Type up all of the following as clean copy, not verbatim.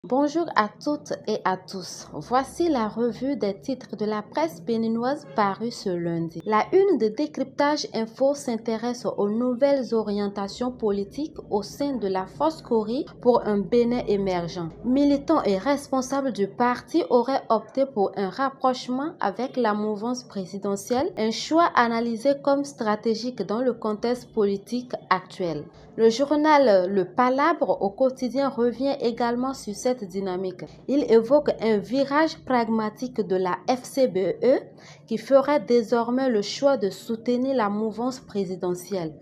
Bonjour à toutes et à tous. Voici la revue des titres de la presse béninoise parue ce lundi. La une de Décryptage Info s'intéresse aux nouvelles orientations politiques au sein de la Force Cori pour un Bénin émergent. Militants et responsables du parti auraient opté pour un rapprochement avec la mouvance présidentielle, un choix analysé comme stratégique dans le contexte politique actuel. Le journal Le Palabre au quotidien revient également sur cette dynamique. Il évoque un virage pragmatique de la FCBE qui ferait désormais le choix de soutenir la mouvance présidentielle,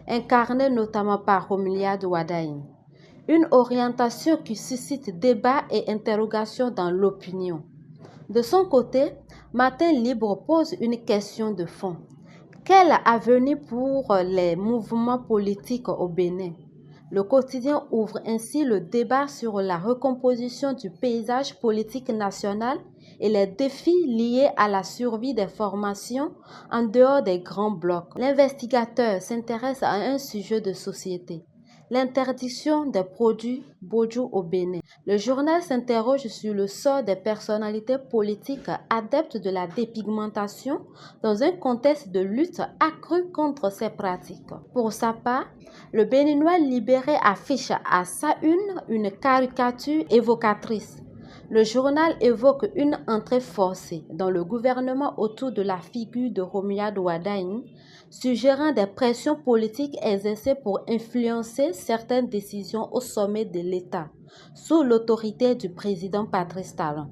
incarnée notamment par Romuald Wadain. Une orientation qui suscite débat et interrogation dans l'opinion. De son côté, Matin Libre pose une question de fond. Quel avenir pour les mouvements politiques au Bénin? Le quotidien ouvre ainsi le débat sur la recomposition du paysage politique national et les défis liés à la survie des formations en dehors des grands blocs. L'investigateur s'intéresse à un sujet de société: l'interdiction des produits Bojou au Bénin. Le journal s'interroge sur le sort des personnalités politiques adeptes de la dépigmentation dans un contexte de lutte accrue contre ces pratiques. Pour sa part, le Béninois libéré affiche à sa une caricature évocatrice. Le journal évoque une entrée forcée dans le gouvernement autour de la figure de Romuald Wadain, suggérant des pressions politiques exercées pour influencer certaines décisions au sommet de l'État, sous l'autorité du président Patrice Talon.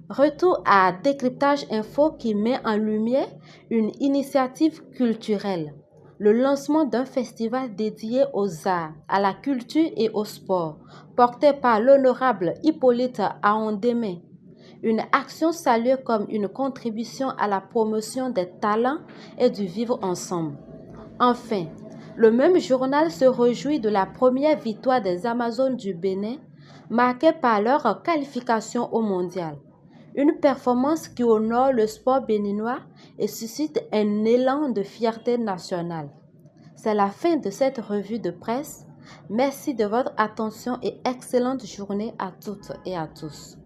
Retour à Décryptage Info qui met en lumière une initiative culturelle: le lancement d'un festival dédié aux arts, à la culture et au sport, porté par l'honorable Hippolyte Aondeme. Une action saluée comme une contribution à la promotion des talents et du vivre ensemble. Enfin, le même journal se réjouit de la première victoire des Amazones du Bénin, marquée par leur qualification au mondial. Une performance qui honore le sport béninois et suscite un élan de fierté nationale. C'est la fin de cette revue de presse. Merci de votre attention et excellente journée à toutes et à tous.